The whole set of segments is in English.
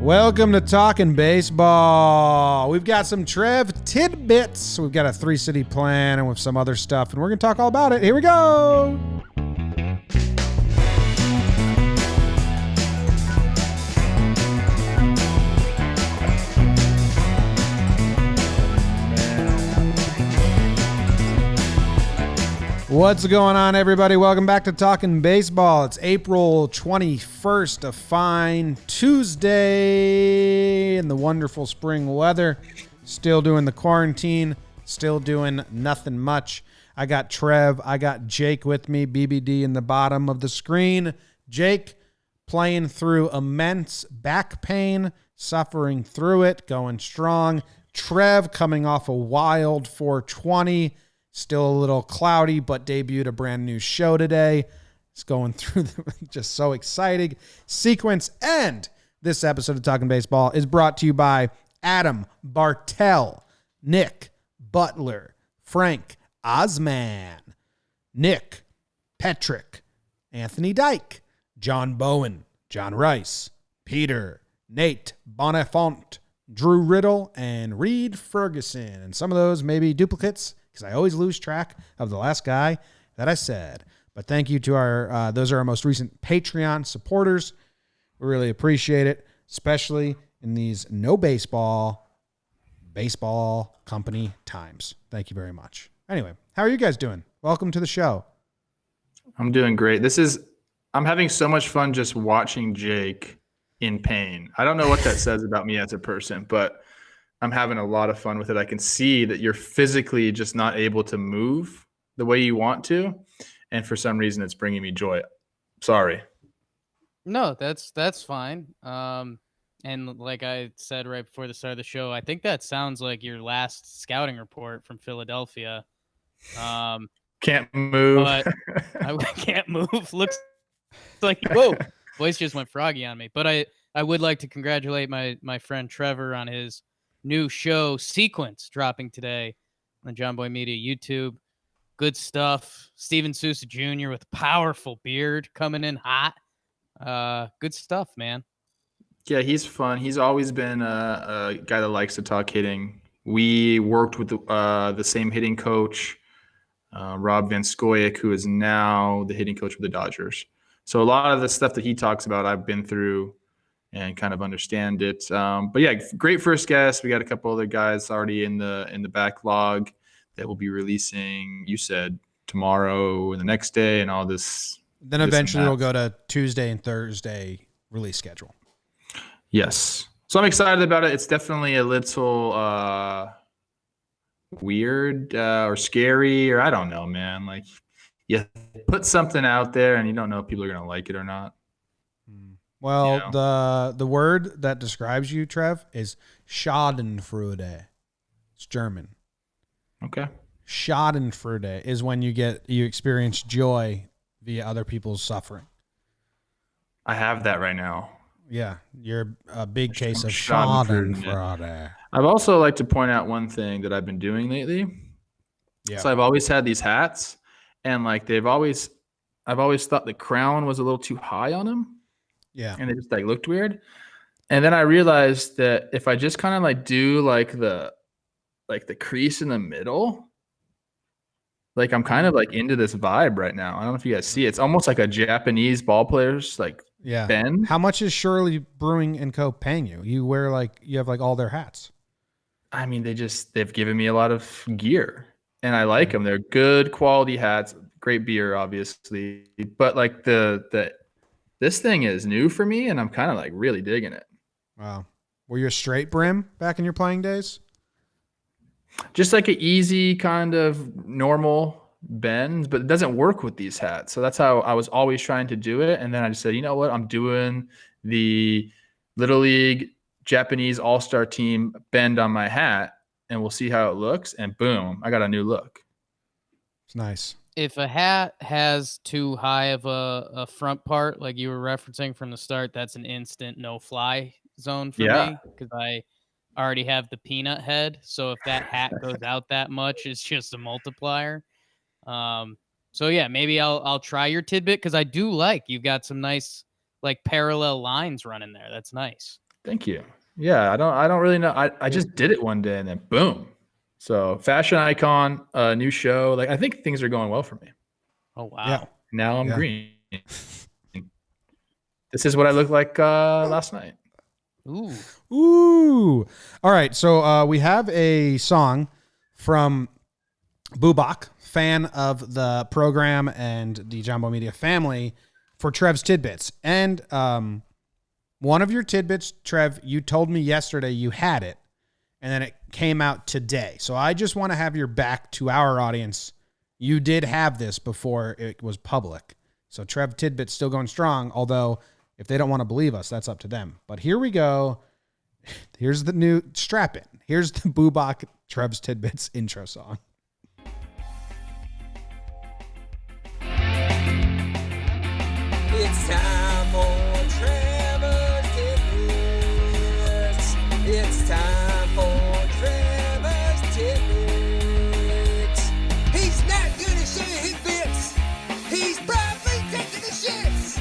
Welcome to Talkin Baseball. We've got some Trev tidbits. We've got a ThreeCity plan and with some other stuff, and we're going to talk all about it. Here we go. What's going on, everybody? Welcome back to Talkin Baseball. It's April 21st, a fine Tuesday in the wonderful spring weather. Still doing the quarantine, still doing nothing much. I got Trev, I got Jake with me, BBD in the bottom of the screen. Jake playing through immense back pain, suffering through it, going strong. Trev coming off a wild 420. Still a little cloudy, but debuted a brand new show today. It's going through just so exciting sequence. And this episode of Talkin Baseball is brought to you by Adam Bartell, Nick Butler, Frank Osman, Nick Petrick, Anthony Dyke, John Bowen, John Rice, Peter, Nate Bonifant, Drew Riddle, and Reed Ferguson. And some of those may be duplicates, because I always lose track of the last guy that I said. But thank you to our, those are our most recent Patreon supporters. We really appreciate it, especially in these no baseball company times. Thank you very much. Anyway, how are you guys doing? Welcome to the show. I'm doing great. I'm having so much fun just watching Jake in pain. I don't know what that says about me as a person, but I'm having a lot of fun with it. I can see that you're physically just not able to move the way you want to. And for some reason, it's bringing me joy. Sorry. No, that's fine. And like I said right before the start of the show, I think that sounds like your last scouting report from Philadelphia. Can't move. But I can't move. Looks like, whoa, voice just went froggy on me. But I would like to congratulate my friend Trevor on his new show Sequence dropping today on the JOMBOY Media YouTube. Good stuff. Steven Sousa Jr. with powerful beard coming in hot. Good stuff, man. Yeah, he's fun. He's always been a guy that likes to talk hitting. We worked with the same hitting coach, Rob Van Scoyoc, who is now the hitting coach for the Dodgers. So a lot of the stuff that he talks about, I've been through and kind of understand it. But yeah, great first guest. We got a couple other guys already in the backlog that will be releasing, you said, tomorrow and the next day and all this. Then eventually we'll go to Tuesday and Thursday release schedule. Yes. So I'm excited about it. It's definitely a little weird or scary, or I don't know, man. Like, you put something out there and you don't know if people are going to like it or not. Well, you know. The word that describes you, Trev, is Schadenfreude. It's German. Okay. Schadenfreude is when you experience joy via other people's suffering. I have that right now. Yeah, you're a big case of Schadenfreude. I've also like to point out one thing that I've been doing lately. Yeah. So I've always had these hats, and like I've always thought the crown was a little too high on them. Yeah. And it just like looked weird. And then I realized that if I just kind of like do like the crease in the middle, like I'm kind of like into this vibe right now. I don't know if you guys see it. It's almost like a Japanese ball player's like bend. How much is Shirley Brewing and Co. paying you? You have all their hats. I mean, they've given me a lot of gear and I like them. They're good quality hats, great beer, obviously. But like this thing is new for me, and I'm kind of like really digging it. Wow. Were you a straight brim back in your playing days? Just like an easy kind of normal bend, but it doesn't work with these hats. So that's how I was always trying to do it. And then I just said, you know what? I'm doing the Little League Japanese all-star team bend on my hat, and we'll see how it looks. And boom, I got a new look. It's nice. If a hat has too high of a front part, like you were referencing from the start, that's an instant no-fly zone for me, because I already have the peanut head. So if that hat goes out that much, it's just a multiplier. So yeah, maybe I'll try your tidbit, because I do like you've got some nice like parallel lines running there. That's nice. Thank you. Yeah, I don't really know. I just did it one day and then boom. So fashion icon, new show. Like I think things are going well for me. Oh wow. Yeah. Now I'm Yeah. green. This is what I looked like last night. Ooh. Ooh. All right. So we have a song from Bubak, fan of the program and the Jumbo Media family, for Trev's Tidbits. And one of your tidbits, Trev, you told me yesterday you had it, and then it came out today. So I just want to have your back to our audience. You did have this before it was public. So Trev Tidbits still going strong, although if they don't want to believe us, that's up to them. But here we go. Here's the new strap in. Here's the Bubak Trev's Tidbits intro song. It's time for Trevor's Tidbits. It's time for Trevor's Tidbits. He's not gonna show you his bits. He's probably taking the shits.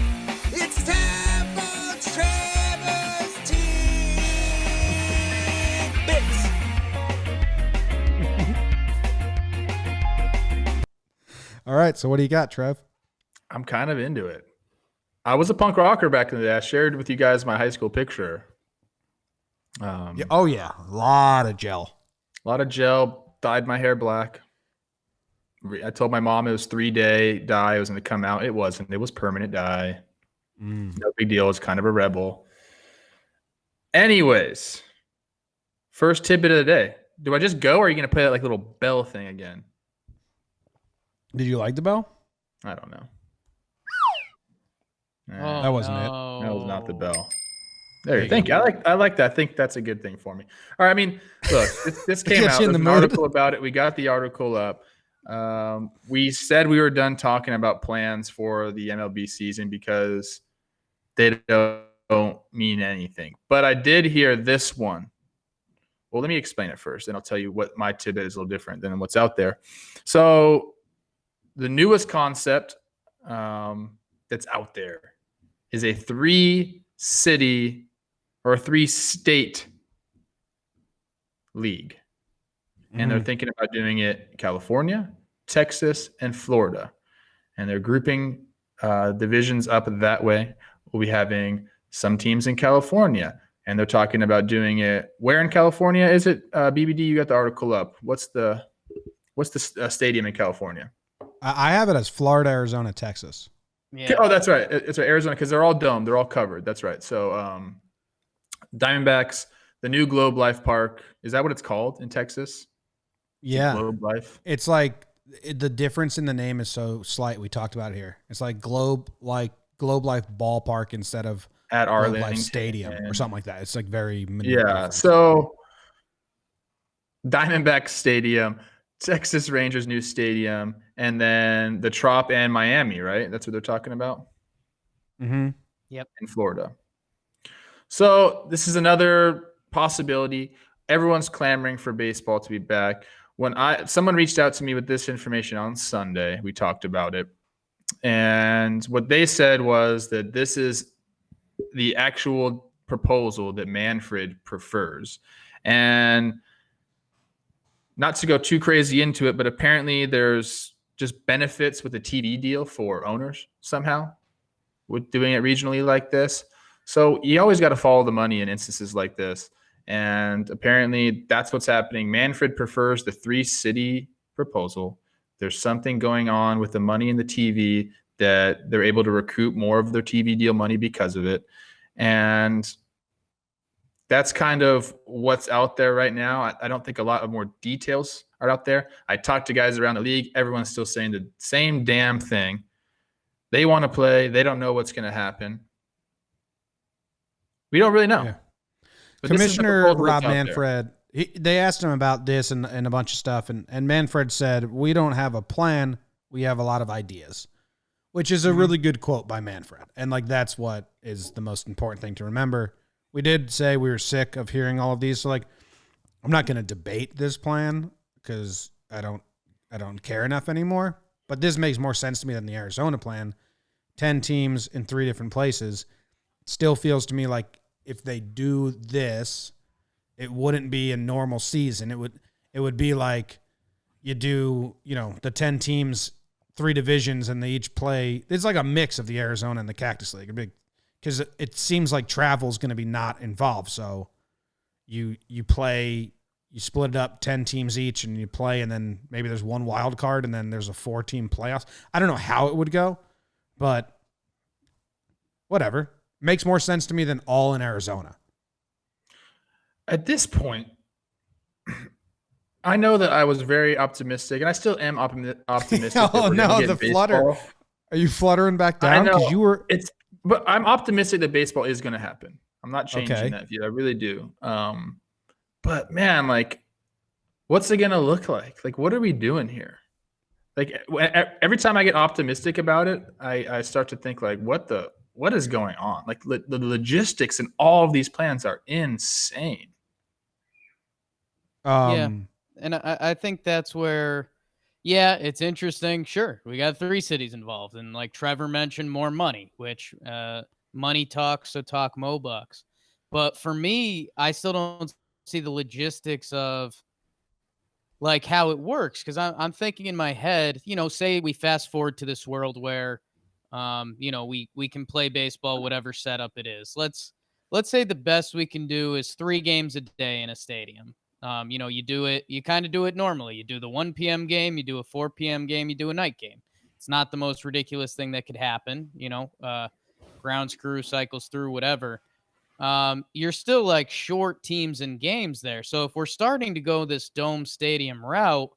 It's time for Trevor's Tidbits. All right. So what do you got, Trev? I'm kind of into it. I was a punk rocker back in the day. I shared with you guys my high school picture. Yeah, oh, yeah. A lot of gel. A lot of gel, dyed my hair black. I told my mom it was 3-day dye. It was going to come out. It wasn't. It was permanent dye. No big deal. It's kind of a rebel. Anyways, first tidbit of the day. Do I just go or are you going to play that like little bell thing again? Did you like the bell? I don't know. Oh, That wasn't it. That was not the no. bell. There you go. Thank you. I like that. I think that's a good thing for me. All right. I mean, look, this came Gets out. you in There's the an mood. article about it. We got the article up. We said we were done talking about plans for the MLB season because they don't mean anything. But I did hear this one. Well, let me explain it first, and I'll tell you what my tidbit is a little different than what's out there. So the newest concept that's out there is a 3-city or a 3-state league. And they're thinking about doing it in California, Texas, and Florida. And they're grouping divisions up that way. We'll be having some teams in California. And they're talking about doing it. Where in California is it? BBD, you got the article up. What's the stadium in California? I have it as Florida, Arizona, Texas. Yeah. Oh, that's right. It's right, Arizona, because they're all domed. They're all covered. That's right. So Diamondbacks, the new Globe Life Park. Is that what it's called in Texas? Yeah. Globe Life. It's like the difference in the name is so slight. We talked about it here. It's like Globe Life Ballpark instead of At Globe Arlington. Life Stadium or something like that. It's like very Yeah. So Diamondbacks Stadium, Texas Rangers new stadium, and then the Trop and Miami, right? That's what they're talking about Mm-hmm. in Florida. So this is another possibility. Everyone's clamoring for baseball to be back. When someone reached out to me with this information on Sunday, we talked about it. And what they said was that this is the actual proposal that Manfred prefers. And not to go too crazy into it, but apparently there's just benefits with the TV deal for owners somehow with doing it regionally like this. So you always got to follow the money in instances like this. And apparently that's what's happening. Manfred prefers the 3-city proposal. There's something going on with the money in the TV that they're able to recoup more of their TV deal money because of it. And that's kind of what's out there right now. I don't think a lot of more details are out there. I talked to guys around the league. Everyone's still saying the same damn thing. They want to play. They don't know what's going to happen. We don't really know. Yeah. But this is the Commissioner proposal Rob that's out there. Manfred, they asked him about this and a bunch of stuff. And Manfred said, we don't have a plan. We have a lot of ideas, which is a really good quote by Manfred. And like, that's what is the most important thing to remember. We did say we were sick of hearing all of these. So like, I'm not going to debate this plan because I don't care enough anymore, but this makes more sense to me than the Arizona plan. 10 teams in 3 different places. It still feels to me like if they do this, it wouldn't be a normal season. It would be like you do, the 10 teams, 3 divisions, and they each play. It's like a mix of the Arizona and the Cactus League, because it seems like travel is going to be not involved. So you split it up 10 teams each, and you play, and then maybe there's one wild card, and then there's a 4-team playoffs. I don't know how it would go, but whatever. Makes more sense to me than all in Arizona. At this point, I know that I was very optimistic, and I still am optimistic. Oh no, the flutter! Are you fluttering back down? I know you were. But I'm optimistic that baseball is going to happen. I'm not changing that view. I really do. But man, like, what's it going to look like? Like, what are we doing here? Like, every time I get optimistic about it, I start to think like, what is going on? Like, the logistics and all of these plans are insane. Yeah. And I think that's where, it's interesting. Sure, we got 3 cities involved. And like Trevor mentioned, more money, which money talks, so talk Mo Bucks. But for me, I still don't see the logistics of like how it works. Because I'm thinking in my head, say we fast forward to this world where, we can play baseball, whatever setup it is. Let's say the best we can do is 3 games a day in a stadium. You kind of do it normally. You do the 1 p.m. game, you do a 4 p.m. game, you do a night game. It's not the most ridiculous thing that could happen. Grounds crew cycles through, whatever. You're still like short teams and games there. So if we're starting to go this dome stadium route,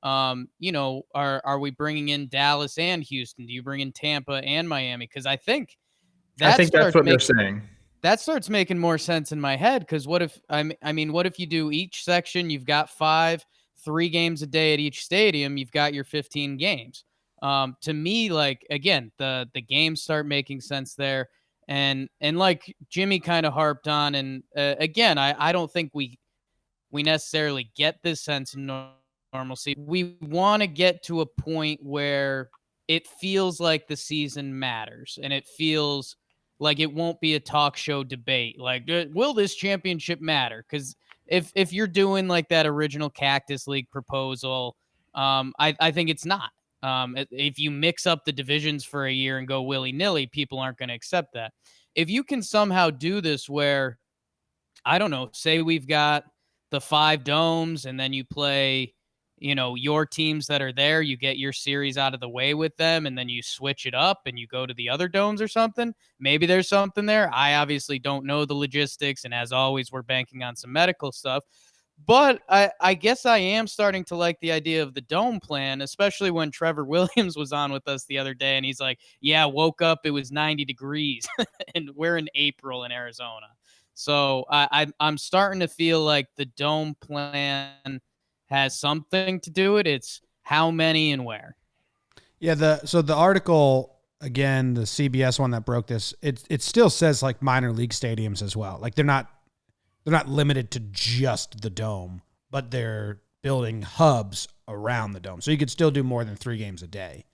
are we bringing in Dallas and Houston? Do you bring in Tampa and Miami? Because I think that's what they're saying. That starts making more sense in my head, because what if what if you do each section, you've got 3 games a day at each stadium, you've got your 15 games. To me, like, again, the games start making sense there. And like Jimmy kind of harped on, and again, I don't think we necessarily get this sense of normalcy. We want to get to a point where it feels like the season matters, and it feels like it won't be a talk show debate. Like, will this championship matter? Because if you're doing like that original Cactus League proposal, I think it's not. If you mix up the divisions for a year and go willy-nilly, people aren't going to accept that. If you can somehow do this where, I don't know, say we've got the 5 domes, and then you play, your teams that are there, you get your series out of the way with them, and then you switch it up and you go to the other domes or something. Maybe there's something there. I obviously don't know the logistics, and as always, we're banking on some medical stuff. But I guess I am starting to like the idea of the dome plan, especially when Trevor Williams was on with us the other day, and he's like, woke up, it was 90 degrees, and we're in April in Arizona. So I'm starting to feel like the dome plan has something to do with it. It's how many and where. Yeah, so the article, again, the CBS one that broke this, it still says like minor league stadiums as well. Like they're not limited to just the dome, but they're building hubs around the dome. So you could still do more than 3 games a day,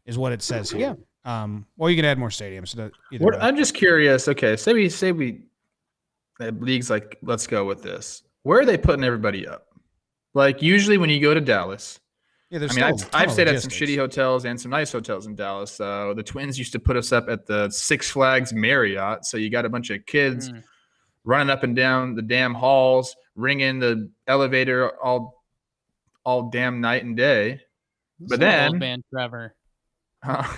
is what it says here. Yeah. Well, you can add more stadiums. I'm just curious. Okay, say we the league's like, let's go with this. Where are they putting everybody up? Like usually when you go to Dallas, I've stayed at some shitty hotels and some nice hotels in Dallas. So the Twins used to put us up at the Six Flags Marriott. So you got a bunch of kids running up and down the damn halls, ringing the elevator all damn night and day. But then, old man Trevor.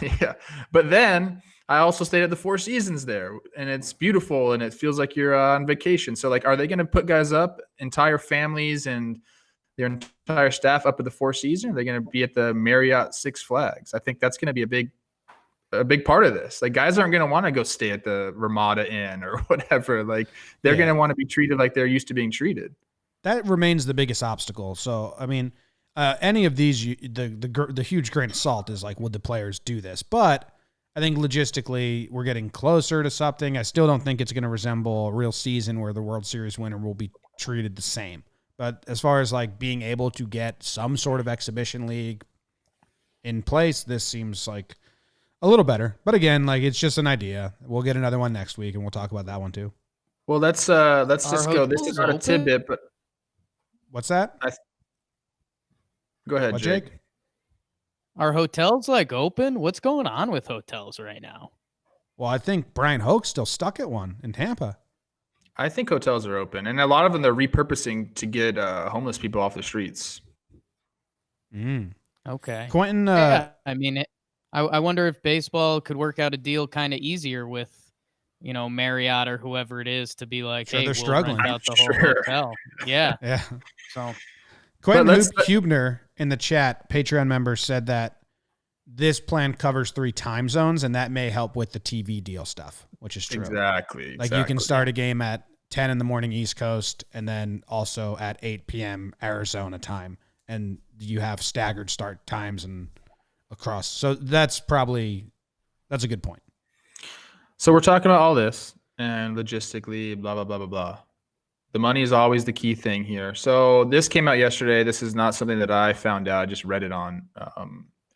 Yeah. But then I also stayed at the Four Seasons there, and it's beautiful and it feels like you're on vacation. So like, are they going to put guys up, entire families and their entire staff up at the Four Seasons? Are they going to be at the Marriott Six Flags? I think that's going to be a big part of this. Like guys aren't going to want to go stay at the Ramada Inn or whatever. Like they're going to want to be treated like they're used to being treated. That remains the biggest obstacle. So, I mean, any of these, the huge grain of salt is like, would the players do this? But I think logistically we're getting closer to something. I still don't think it's going to resemble a real season where the World Series winner will be treated the same. But as far as like being able to get some sort of exhibition league in place, this seems like A little better. But again, like it's just an idea. We'll get another one next week and we'll talk about that one too. Well, let's just go. This hotels is not a open? tidbit, but What's that? go ahead, What, Jake. Are hotels like open? What's going on with hotels right now? Well, I think Brian Hoke's still stuck at one in Tampa. I think hotels are open, and a lot of them they're repurposing to get homeless people off the streets. Okay. Quentin, Yeah, I mean, I wonder if baseball could work out a deal kind of easier with, Marriott or whoever it is to be like, Sure, hey, they're we'll struggling. rent out the whole Sure. hotel. Yeah. yeah. So Quentin let's- Hubner in the chat, Patreon member, said that this plan covers 3 time zones, and that may help with the TV deal stuff, which is true. Exactly. Like you can start a game at 10 in the morning East Coast and then also at 8 p.m. Arizona time, and you have staggered start times and across. So that's a good point. So we're talking about all this and logistically, blah, blah, blah, blah, blah. The money is always the key thing here. So this came out yesterday. This is not something that I found out. I just read it on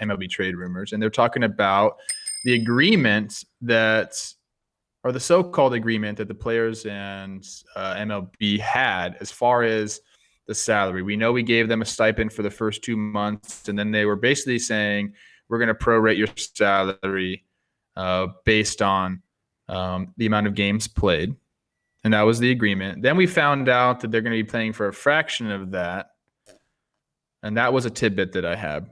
MLB Trade Rumors. And they're talking about the agreement or the so-called agreement that the players and MLB had as far as the salary. We know we gave them a stipend for the first 2 months, and then they were basically saying, we're going to prorate your salary based on the amount of games played. And that was the agreement. Then we found out that they're going to be playing for a fraction of that. And that was a tidbit that I had.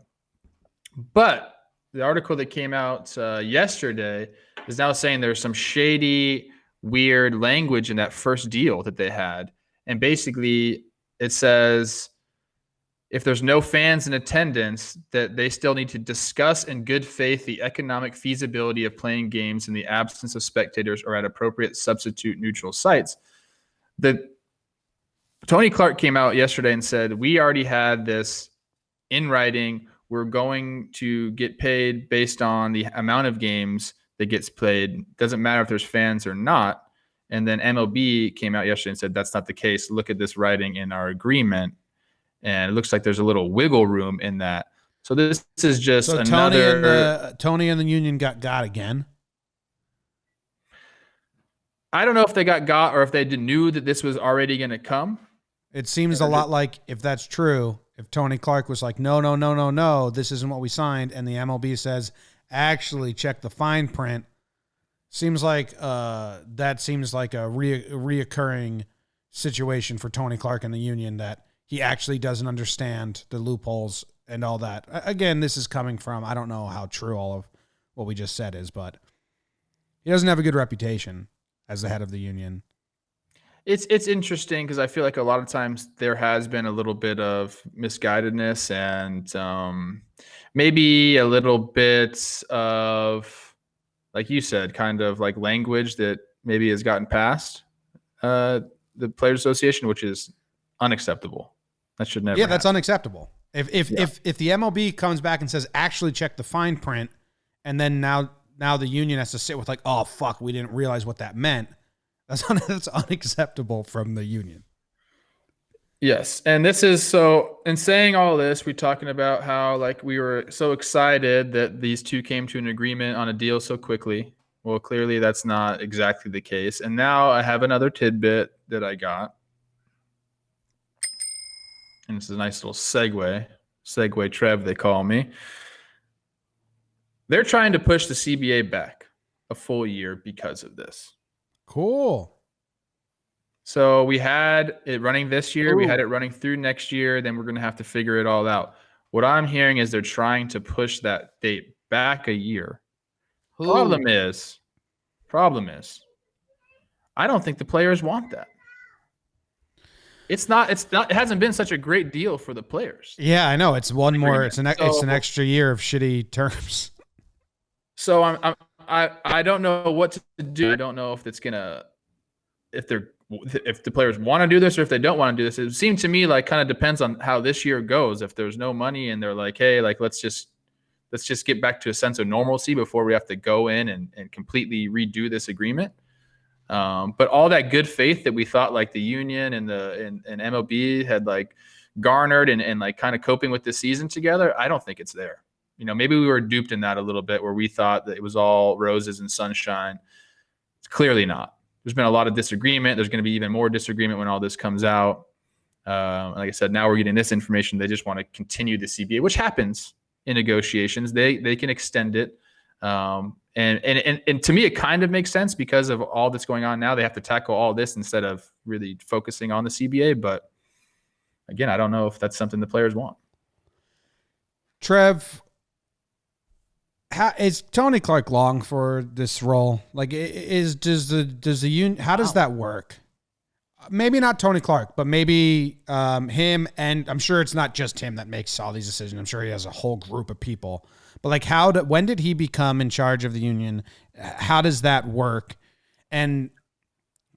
But the article that came out yesterday is now saying there's some shady, weird language in that first deal that they had. And basically it says if there's no fans in attendance, that they still need to discuss in good faith the economic feasibility of playing games in the absence of spectators or at appropriate substitute neutral sites. Tony Clark came out yesterday and said, we already had this in writing. We're going to get paid based on the amount of games that gets played. Doesn't matter if there's fans or not. And then MLB came out yesterday and said, that's not the case. Look at this writing in our agreement. And it looks like there's a little wiggle room in that. So this is just another. Tony and the union got again. I don't know if they got or if they knew that this was already going to come. It seems a lot like, if that's true, if Tony Clark was like, no, this isn't what we signed, and the MLB says, actually check the fine print, seems like that seems like a reoccurring situation for Tony Clark and the union, that he actually doesn't understand the loopholes and all that. Again, this is coming from, I don't know how true all of what we just said is, but he doesn't have a good reputation as the head of the union. It's interesting because I feel like a lot of times there has been a little bit of misguidedness and maybe a little bit of, like you said, kind of like language that maybe has gotten past the Players Association, which is unacceptable. That should never. Yeah, that's happen. unacceptable. If the MLB comes back and says, actually check the fine print, and then now the union has to sit with like, oh fuck, we didn't realize what that meant. That's unacceptable from the union. Yes, and this is so. In saying all this, we're talking about how like we were so excited that these two came to an agreement on a deal so quickly. Well, clearly that's not exactly the case. And now I have another tidbit that I got. And this is a nice little segue Trev, they call me. They're trying to push the CBA back a full year because of this. Cool. So we had it running this year. Ooh. We had it running through next year. Then we're going to have to figure it all out. What I'm hearing is they're trying to push that date back a year. Ooh. Problem is, I don't think the players want that. It hasn't been such a great deal for the players. Yeah, I know. It's one more. Agreement. It's an extra year of shitty terms. So I don't know what to do. I don't know if it's gonna if the players want to do this or if they don't want to do this. It seemed to me like kind of depends on how this year goes. If there's no money and they're like, hey, like let's just get back to a sense of normalcy before we have to go in and completely redo this agreement. But all that good faith that we thought like the union and MLB had like garnered and like kind of coping with this season together, I don't think it's there. maybe we were duped in that a little bit where we thought that it was all roses and sunshine. It's clearly not. There's been a lot of disagreement. There's going to be even more disagreement when all this comes out. Like I said, now we're getting this information. They just want to continue the CBA, which happens in negotiations. They can extend it. And to me, it kind of makes sense because of all that's going on now. They have to tackle all this instead of really focusing on the CBA. But again, I don't know if that's something the players want. Trev, how is Tony Clark long for this role? Like, does the union? How does that work? Maybe not Tony Clark, but maybe him, and I'm sure it's not just him that makes all these decisions. I'm sure he has a whole group of people. But like, when did he become in charge of the union? How does that work? And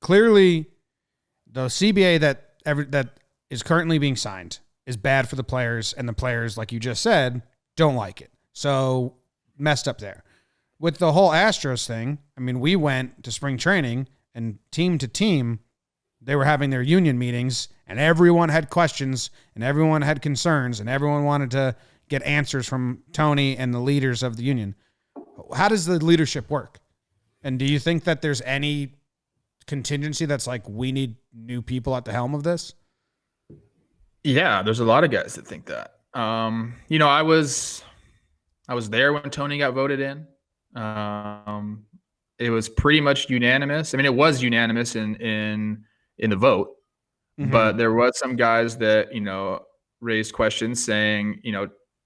clearly, the CBA that is currently being signed is bad for the players, and the players, like you just said, don't like it. So messed up there. With the whole Astros thing, I mean, we went to spring training, and team to team, they were having their union meetings, and everyone had questions, and everyone had concerns, and everyone wanted to get answers from Tony and the leaders of the union. How does the leadership work? And do you think that there's any contingency that's like, we need new people at the helm of this? Yeah, there's a lot of guys that think that. I was there when Tony got voted in. It was pretty much unanimous. I mean, it was unanimous in the vote, but there was some guys that, raised questions saying,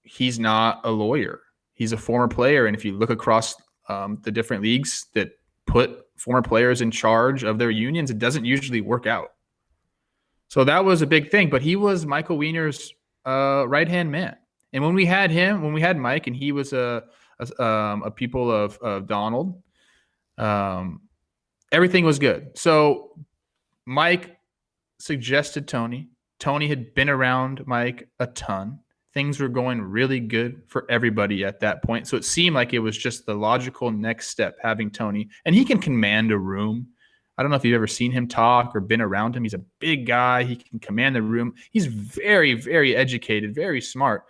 he's not a lawyer. He's a former player. And if you look across the different leagues that put former players in charge of their unions, it doesn't usually work out. So that was a big thing. But he was Michael Wiener's right-hand man. And when we had Mike, and he was a pupil of Donald, everything was good. So Mike suggested Tony. Tony had been around Mike a ton. Things were going really good for everybody at that point. So it seemed like it was just the logical next step, having Tony. And he can command a room. I don't know if you've ever seen him talk or been around him. He's a big guy. He can command the room. He's very, very educated, very smart.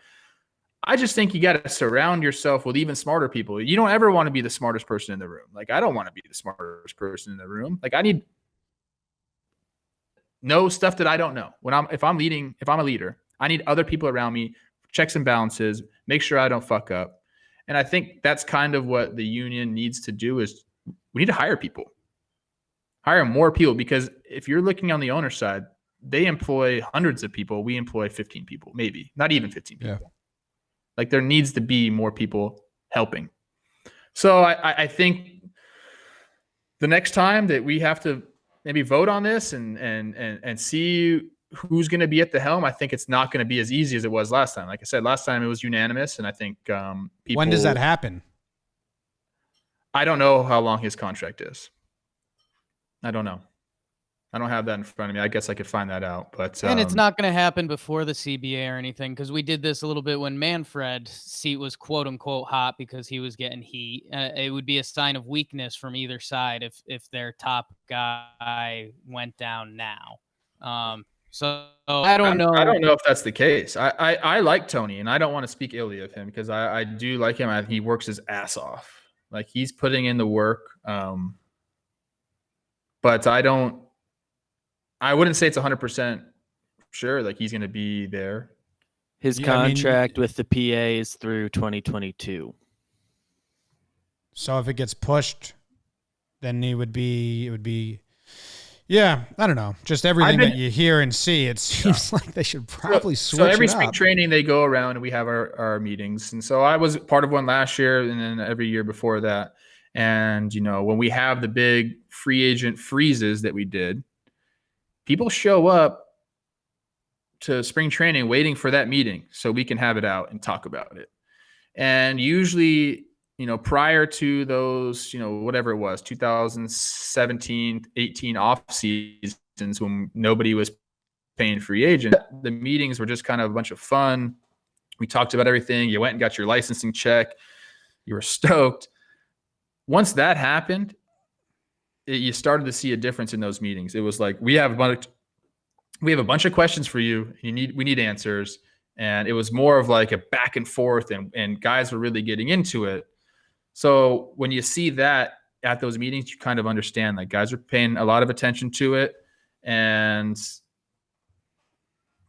I just think you got to surround yourself with even smarter people. You don't ever want to be the smartest person in the room. Like, I don't want to be the smartest person in the room. Like, I need know stuff that I don't know. If I'm a leader, I need other people around me, checks and balances, make sure I don't fuck up. And I think that's kind of what the union needs to do is we need to hire people. Hire more people, because if you're looking on the owner side, they employ hundreds of people. We employ 15 people, maybe not even 15 people. Yeah. Like, there needs to be more people helping. So I think the next time that we have to maybe vote on this and see who's going to be at the helm, I think it's not going to be as easy as it was last time. Like I said, last time it was unanimous, and I think people. When does that happen? I don't know how long his contract is. I don't know. I don't have that in front of me. I guess I could find that out. But and it's not going to happen before the CBA or anything, because we did this a little bit when Manfred's seat was quote unquote hot because he was getting heat. It would be a sign of weakness from either side if their top guy went down now. So I don't know. I don't know if that's the case. I like Tony, and I don't want to speak illy of him, because I do like him. He works his ass off. Like, he's putting in the work. But I wouldn't say it's 100% sure like he's going to be there. His contract with the PA is through 2022. So if it gets pushed, then it would be, yeah, I don't know. Just everything that you hear and see, it seems like they should probably switch it up. So every spring training they go around and we have our meetings. And so I was part of one last year, and then every year before that. And, when we have the big free agent freezes that we did, people show up to spring training waiting for that meeting so we can have it out and talk about it. And usually, prior to those, whatever it was, 2017, 18 off seasons when nobody was paying free agent, the meetings were just kind of a bunch of fun. We talked about everything. You went and got your licensing check. You were stoked. Once that happened, you started to see a difference in those meetings. It was like, we have a bunch of questions for you. We need answers. And it was more of like a back and forth, and guys were really getting into it. So when you see that at those meetings, you kind of understand like guys are paying a lot of attention to it. And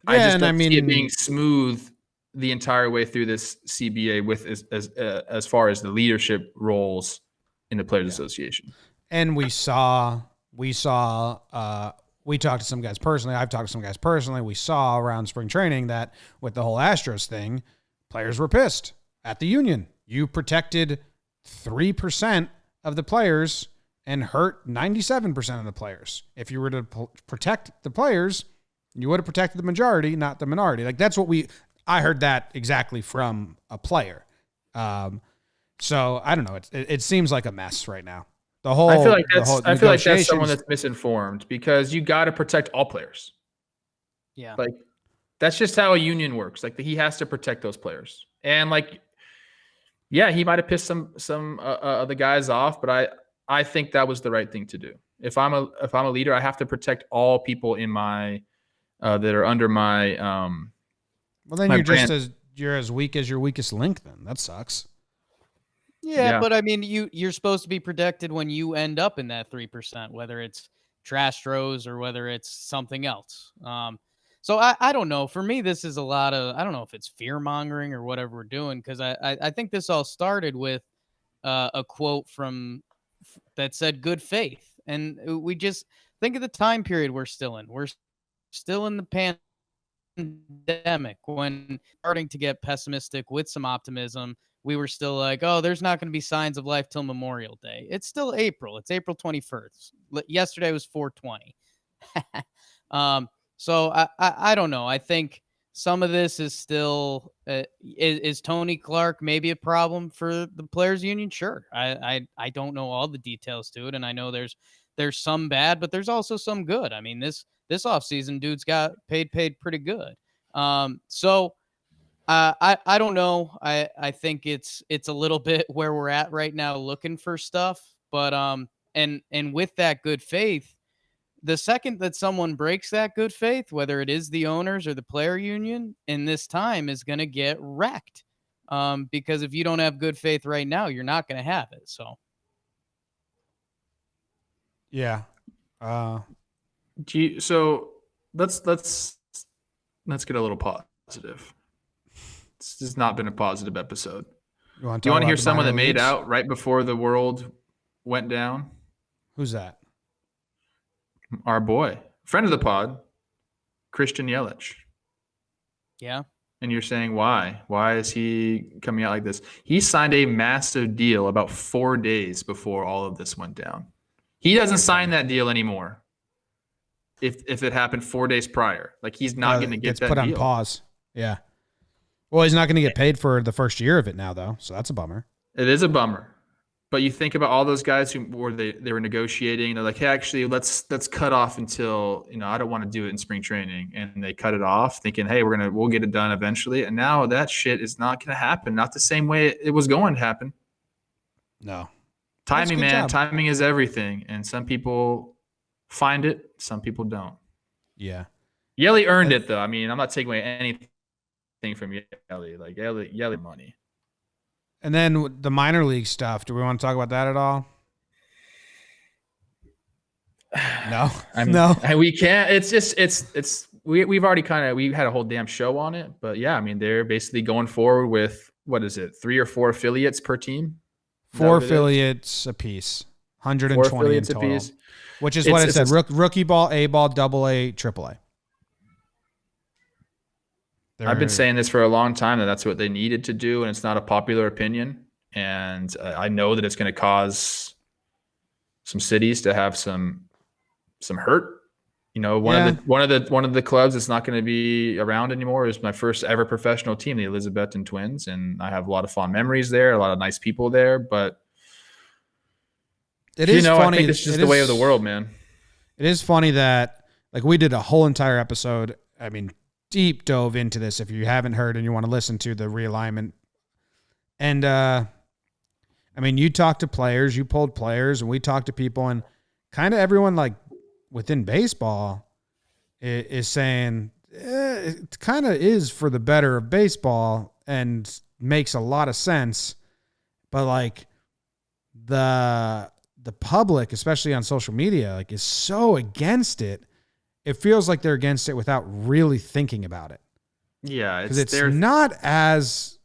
I just don't see it being smooth the entire way through this CBA with as far as the leadership roles in the Players Association. And we talked to some guys personally. I've talked to some guys personally. We saw around spring training that with the whole Astros thing, players were pissed at the union. You protected 3% of the players and hurt 97% of the players. If you were to protect the players, you would have protected the majority, not the minority. Like that's what I heard that exactly from a player. So I don't know. It seems like a mess right now. I feel like that's someone that's misinformed, because you got to protect all players. Yeah. Like that's just how a union works. Like he has to protect those players. And like, yeah, he might've pissed some of the guys off, but I think that was the right thing to do. If I'm a leader, I have to protect all people in my, that are under my, well, then you're as weak as your weakest link. Then that sucks. Yeah, but I mean, you're supposed to be protected when you end up in that 3%, whether it's trash throws or whether it's something else. So I don't know. For me, this is a lot of, I don't know if it's fear mongering or whatever we're doing, because I think this all started with a quote that said good faith. And we just think of the time period we're still in. We're still in the pandemic, when starting to get pessimistic with some optimism. We were still like, oh, there's not going to be signs of life till Memorial Day. It's still April. It's April 21st. Yesterday was 420. So I don't know. I think some of this is still, is Tony Clark maybe a problem for the players union? Sure. I don't know all the details to it. And I know there's some bad, but there's also some good. I mean, this offseason dude's got paid pretty good. So I don't know. I think it's a little bit where we're at right now, looking for stuff. But and with that good faith, the second that someone breaks that good faith, whether it is the owners or the player union, in this time is going to get wrecked. Because if you don't have good faith right now, you're not going to have it. So. Yeah. So let's get a little positive. This has not been a positive episode. Do you want to hear someone that made out right before the world went down? Who's that? Our boy, friend of the pod, Christian Yelich. Yeah. And you're saying why? Why is he coming out like this? He signed a massive deal about 4 days before all of this went down. He doesn't sign that deal anymore. If it happened 4 days prior, like he's not going to get that put on deal. Pause. Yeah. Well, he's not going to get paid for the first year of it now, though. So that's a bummer. It is a bummer. But you think about all those guys who were they were negotiating. They're like, hey, actually, let's cut off until, I don't want to do it in spring training, and they cut it off, thinking, hey, we'll get it done eventually. And now that shit is not going to happen. Not the same way it was going to happen. No. Timing, man. Timing is everything, and some people find it, some people don't. Yeah. Yelly earned it, though. I mean, I'm not taking away anything from Yelly. Like Yelly money. And then the minor league stuff. Do we want to talk about that at all? No, no. We can't. It's just we've already we had a whole damn show on it. But yeah, I mean, they're basically going forward with, what is it, 3 or 4 affiliates per team? 4 affiliates apiece, 120 in total, apiece. Which is what it said: rookie ball, A ball, AA, AAA. I've been saying this for a long time, that's what they needed to do, and it's not a popular opinion. And I know that it's going to cause some cities to have some hurt. One of the clubs that's not going to be around anymore is my first ever professional team, the Elizabethton Twins, and I have a lot of fond memories there, a lot of nice people there. But it is funny. I think it's just the way of the world, man. It is funny that we did a whole entire episode. I mean, deep dove into this. If you haven't heard and you want to listen to the realignment, and I mean, you talked to players, you pulled players, and we talked to people, and kind of everyone within baseball is saying it kind of is for the better of baseball and makes a lot of sense. But like the public, especially on social media, like is so against it. It feels like they're against it without really thinking about it. Yeah, Because it's not as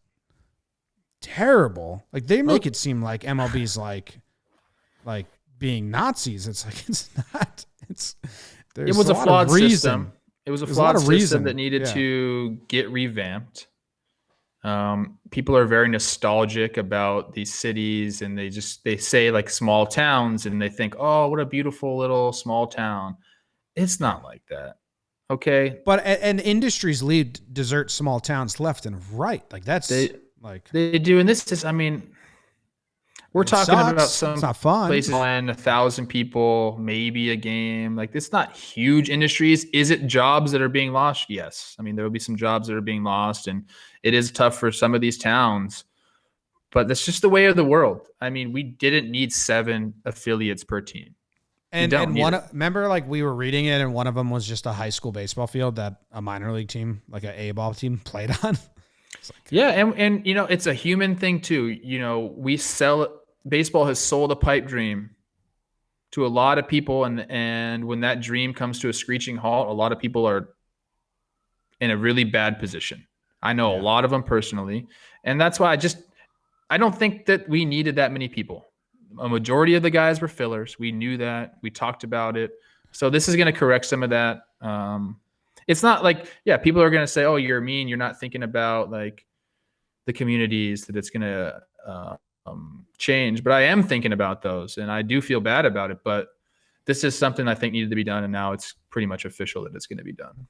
terrible. Like they make it seem like MLB's like being Nazis. It's like it's not. It was a flawed system. It was a flawed system that needed Yeah. to get revamped. People are very nostalgic about these cities, and they say like small towns, and they think, oh, what a beautiful little small town. It's not like that. Okay. But and industries lead desert small towns left and right. Like that's they do. And this is, I mean, we're talking about some it's not fun. places in 1,000 people, maybe a game. Like it's not huge industries. Is it jobs that are being lost? Yes. I mean, there will be some jobs that are being lost, and it is tough for some of these towns, but that's just the way of the world. I mean, we didn't need 7 affiliates per team. And remember, like we were reading it, and one of them was just a high school baseball field that a minor league team, like an A-ball team, played on. And you know, it's a human thing too. You know, baseball has sold a pipe dream to a lot of people, and when that dream comes to a screeching halt, a lot of people are in a really bad position. I know a lot of them personally, and that's why I don't think that we needed that many people. A majority of the guys were fillers. We knew that. We talked about it. So this is going to correct some of that. It's not like, people are going to say, oh, you're mean. You're not thinking about like the communities that it's going to change. But I am thinking about those, and I do feel bad about it. But this is something I think needed to be done, and now it's pretty much official that it's going to be done.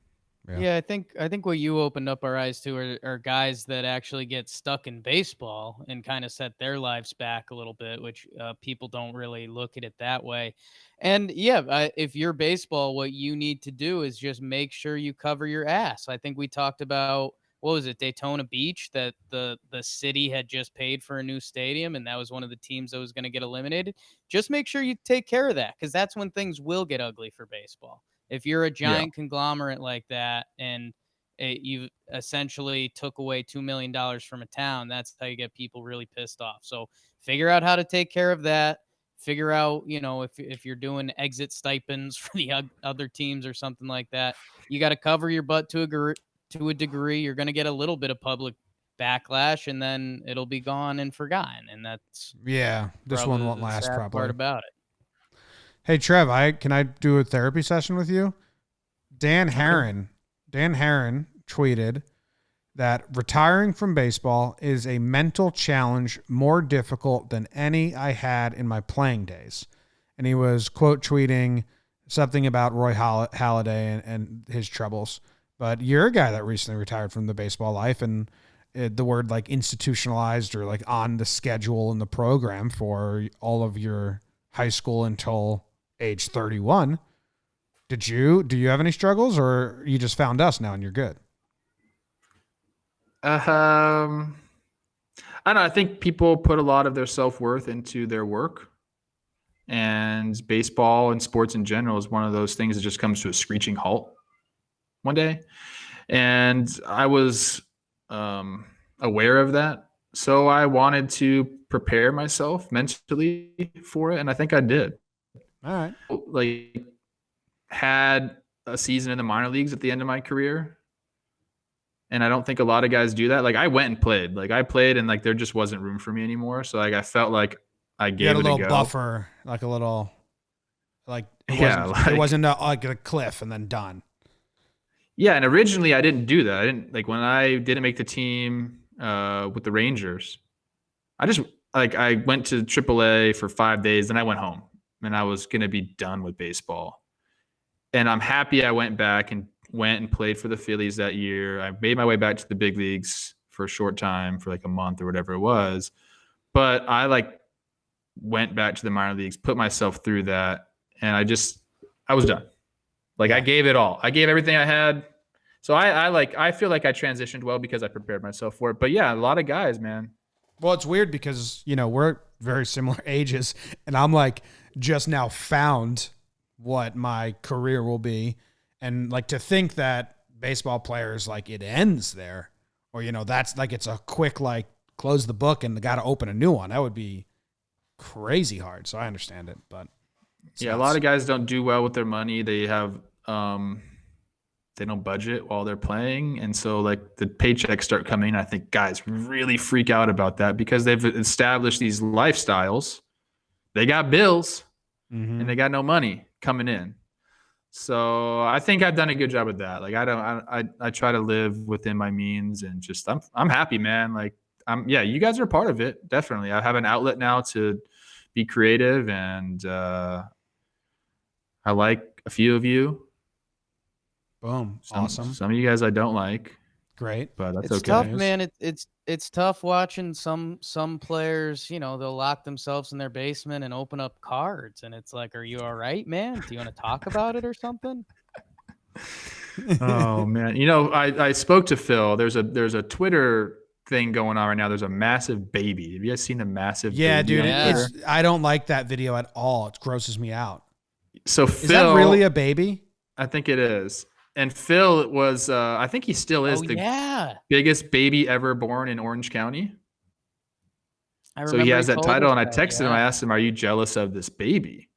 Yeah, I think what you opened up our eyes to are guys that actually get stuck in baseball and kind of set their lives back a little bit, which people don't really look at it that way. And if you're baseball, what you need to do is just make sure you cover your ass. I think we talked about, what was it, Daytona Beach, that the city had just paid for a new stadium, and that was one of the teams that was going to get eliminated. Just make sure you take care of that, because that's when things will get ugly for baseball. If you're a giant conglomerate like that, and you essentially took away $2 million from a town, that's how you get people really pissed off. So figure out how to take care of that. Figure out, if you're doing exit stipends for the other teams or something like that, you got to cover your butt to a degree. You're going to get a little bit of public backlash, and then it'll be gone and forgotten. And that's this one won't last probably. Part about it. Hey, Trev, can I do a therapy session with you? Dan Herron tweeted that retiring from baseball is a mental challenge more difficult than any I had in my playing days. And he was quote tweeting something about Roy Halladay and his troubles. But you're a guy that recently retired from the baseball life, and the word like institutionalized or like on the schedule in the program for all of your high school until age 31. Do you have any struggles, or you just found us now and you're good? I don't know. I think people put a lot of their self-worth into their work, and baseball and sports in general is one of those things that just comes to a screeching halt one day. And I was aware of that. So I wanted to prepare myself mentally for it. And I think I did. All right. Like, had a season in the minor leagues at the end of my career. And I don't think a lot of guys do that. Like, I went and played. Like, I played, and like there just wasn't room for me anymore. So like I felt like I gave it a go. You had a little buffer, like a little, like it wasn't like a cliff and then done. Yeah, and originally I didn't do that. I didn't, like, when I didn't make the team with the Rangers, I went to AAA for 5 days, then I went home, and I was going to be done with baseball. And I'm happy I went back and played for the Phillies that year. I made my way back to the big leagues for a short time, for like a month or whatever it was. But I went back to the minor leagues, put myself through that, and I was done. Like, I gave it all. I gave everything I had. So I feel like I transitioned well because I prepared myself for it. But yeah, a lot of guys, man. Well, it's weird because, we're very similar ages, and I'm like just now found what my career will be. And like to think that baseball players, like it ends there, or, that's like, it's a quick, like close the book and got to open a new one. That would be crazy hard. So I understand it, but a lot of guys don't do well with their money. They have, they don't budget while they're playing. And so like the paychecks start coming. I think guys really freak out about that because they've established these lifestyles. They got bills and they got no money coming in. So I think I've done a good job with that. Like I try to live within my means and just, I'm happy, man. Like you guys are a part of it. Definitely. I have an outlet now to be creative, and I like a few of you. Boom. Awesome. Some of you guys I don't like. Great. But that's it's okay. Tough, man. It's tough watching some players, they'll lock themselves in their basement and open up cards, and it's like, are you all right, man? Do you want to talk about it or something? Oh man. I spoke to Phil. There's a Twitter thing going on right now. There's a massive baby. Have you guys seen the massive Yeah, baby? dude. I don't like that video at all. It grosses me out. So is that really a baby? I think it is. And Phil was, I think he still is biggest baby ever born in Orange County. So he has that title, and I texted him. I asked him, "Are you jealous of this baby?"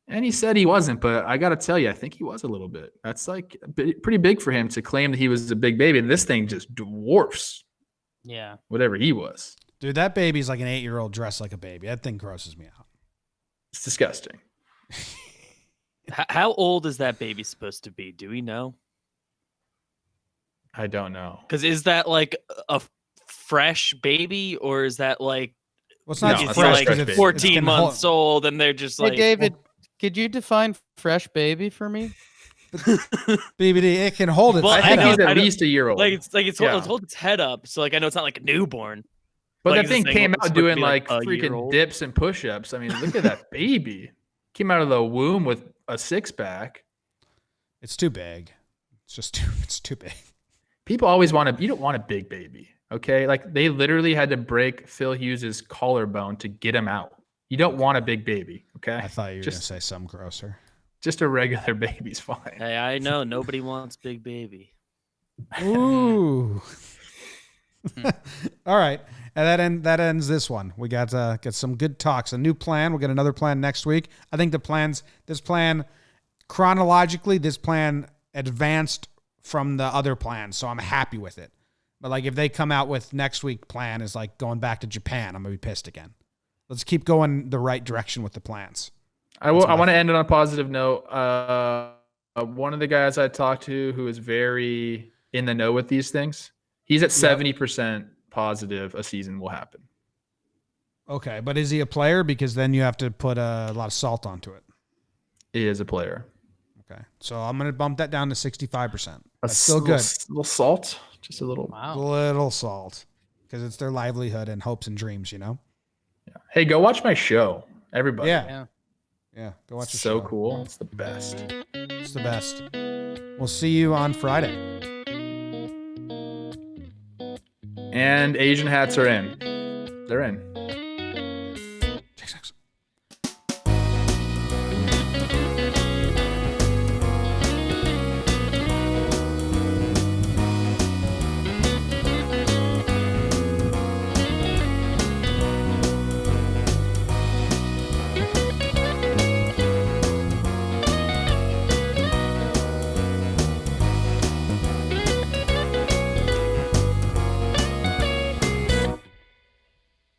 And he said he wasn't, but I got to tell you, I think he was a little bit. That's like pretty big for him to claim that he was a big baby, and this thing just dwarfs whatever he was. Dude, that baby's like an 8-year-old dressed like a baby. That thing grosses me out. It's disgusting. How old is that baby supposed to be? Do we know? I don't know. Because is that like a fresh baby, or is that like? Well, it's not fresh. Like 14 months old, and they're just like. Hey, David, could you define fresh baby for me? BBD, it can hold its head head up. I think he's up. at least a year old. It's hold its head up, so like I know it's not like a newborn. But that thing came out doing like freaking dips and push-ups. I mean, look at that baby. Came out of the womb with a 6-pack. It's too big. It's too big. People always you don't want a big baby, okay? Like they literally had to break Phil Hughes's collarbone to get him out. You don't want a big baby, okay? I thought you were going to say something grosser. Just a regular baby's fine. Hey, I know nobody wants big baby. Ooh. All right. And that ends this one. We got some good talks. A new plan. We'll get another plan next week. I think this plan chronologically, this plan advanced from the other plan, so I'm happy with it. But like if they come out with next week plan is like going back to Japan, I'm gonna be pissed again. Let's keep going the right direction with the plans. I want to end it on a positive note. One of the guys I talked to who is very in the know with these things, he's at 70% positive a season will happen. Okay, but is he a player? Because then you have to put a lot of salt onto it. He is a player. Okay, so I'm going to bump that down to 65%. That's still good. Little salt, just a little. Wow. Little salt, because it's their livelihood and hopes and dreams, Yeah. Hey, go watch my show, everybody. Yeah. Go watch the show. So cool. It's the best. It's the best. We'll see you on Friday. And Asian hats are in. They're in.